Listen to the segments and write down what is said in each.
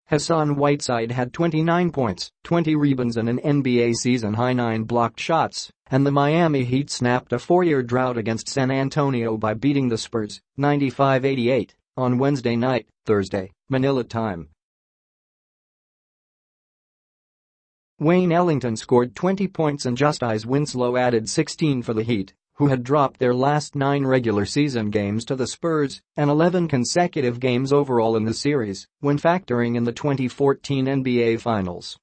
Hassan Whiteside had 29 points, 20 rebounds and an NBA season-high 9 blocked shots, and the Miami Heat snapped a 4-year drought against San Antonio by beating the Spurs 95-88 on Wednesday night, Thursday, Manila time. Wayne Ellington scored 20 points and Justise Winslow added 16 for the Heat, who had dropped their last 9 regular season games to the Spurs and 11 consecutive games overall in the series, when factoring in the 2014 NBA Finals.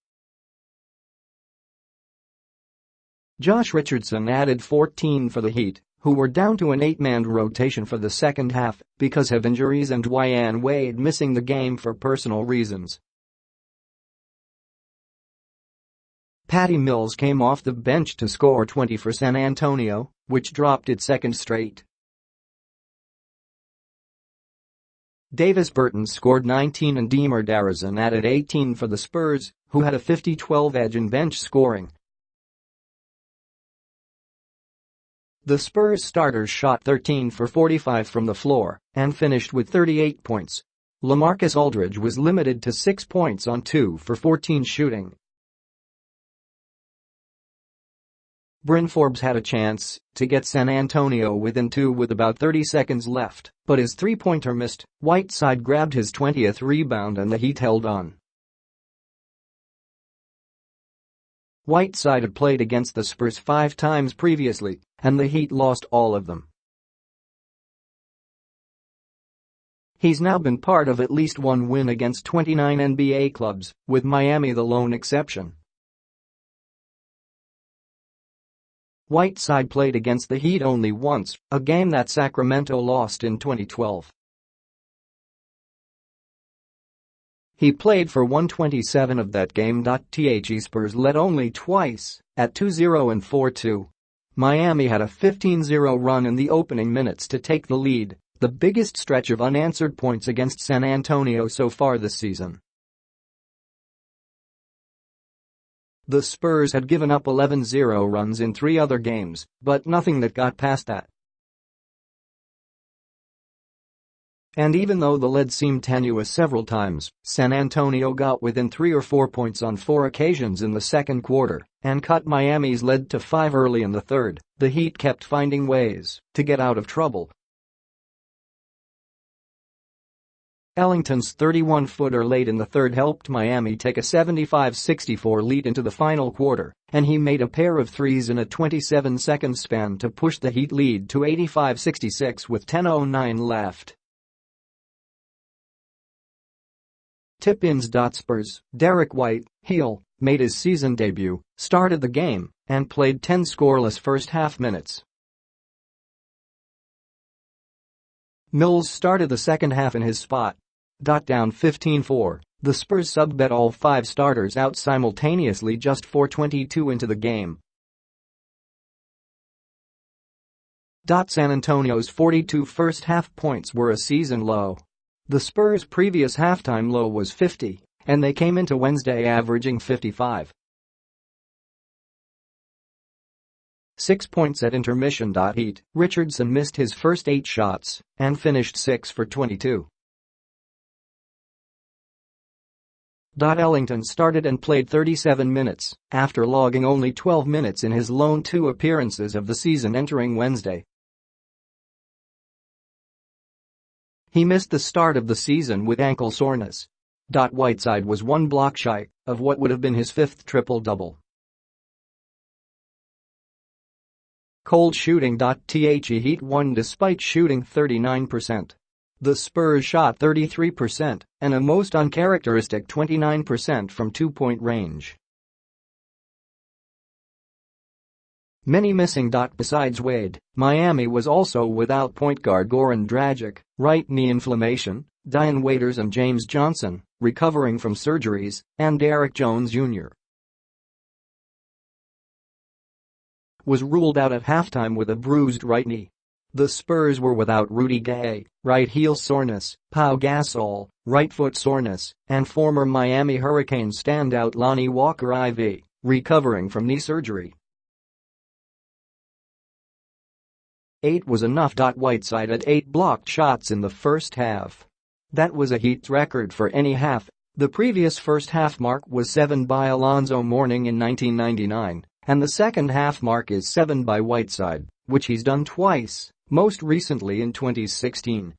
Josh Richardson added 14 for the Heat, who were down to an 8-man rotation for the second half because of injuries and Dwyane Wade missing the game for personal reasons. Patty Mills came off the bench to score 20 for San Antonio, which dropped its second straight. Davis Bertans scored 19 and DeMar DeRozan added 18 for the Spurs, who had a 50-12 edge in bench scoring. The Spurs starters shot 13 for 45 from the floor and finished with 38 points. LaMarcus Aldridge was limited to 6 points on 2 for 14 shooting. Bryn Forbes had a chance to get San Antonio within 2 with about 30 seconds left, but his three-pointer missed. Whiteside grabbed his 20th rebound and the Heat held on. Whiteside had played against the Spurs 5 times previously, and the Heat lost all of them. He's now been part of at least one win against 29 NBA clubs, with Miami the lone exception. Whiteside played against the Heat only once, a game that Sacramento lost in 2012. He played for 127 of that game. The Spurs led only twice, at 2-0 and 4-2. Miami had a 15-0 run in the opening minutes to take the lead, the biggest stretch of unanswered points against San Antonio so far this season. The Spurs had given up 11-0 runs in 3 other games, but nothing that got past that. And even though the lead seemed tenuous several times, San Antonio got within 3 or 4 points on 4 occasions in the second quarter and cut Miami's lead to 5 early in the third. The Heat kept finding ways to get out of trouble. Ellington's 31-footer late in the third helped Miami take a 75-64 lead into the final quarter, and he made a pair of threes in a 27-second span to push the Heat lead to 85-66 with 10:09 left. Tip-ins. Spurs, Derek White, heel, made his season debut, started the game, and played 10 scoreless first-half minutes. Mills started the second half in his spot. Down 15-4, the Spurs sub-bet all 5 starters out simultaneously just 4:22 into the game. San Antonio's 42 first-half points were a season low. The Spurs' previous halftime low was 50, and they came into Wednesday averaging 55. 6 points at intermission. Heat, Richardson missed his first 8 shots and finished 6 for 22. Ellington started and played 37 minutes after logging only 12 minutes in his lone 2 appearances of the season entering Wednesday. He missed the start of the season with ankle soreness. Whiteside was 1 block shy of what would have been his 5th triple-double. Cold shooting. Heat won despite shooting 39%. The Spurs shot 33% and a most uncharacteristic 29% from 2-point range. Many missing. Besides Wade, Miami was also without point guard Goran Dragic, right knee inflammation, Dwyane Wade and James Johnson, recovering from surgeries, and Derrick Jones Jr. was ruled out at halftime with a bruised right knee. The Spurs were without Rudy Gay, right heel soreness, Pau Gasol, right foot soreness, and former Miami Hurricanes standout Lonnie Walker IV, recovering from knee surgery. 8 was enough. Whiteside had 8 blocked shots in the first half. That was a Heat record for any half, The previous first-half mark was 7 by Alonzo Mourning in 1999, and the second-half mark is 7 by Whiteside, which he's done twice, most recently in 2016.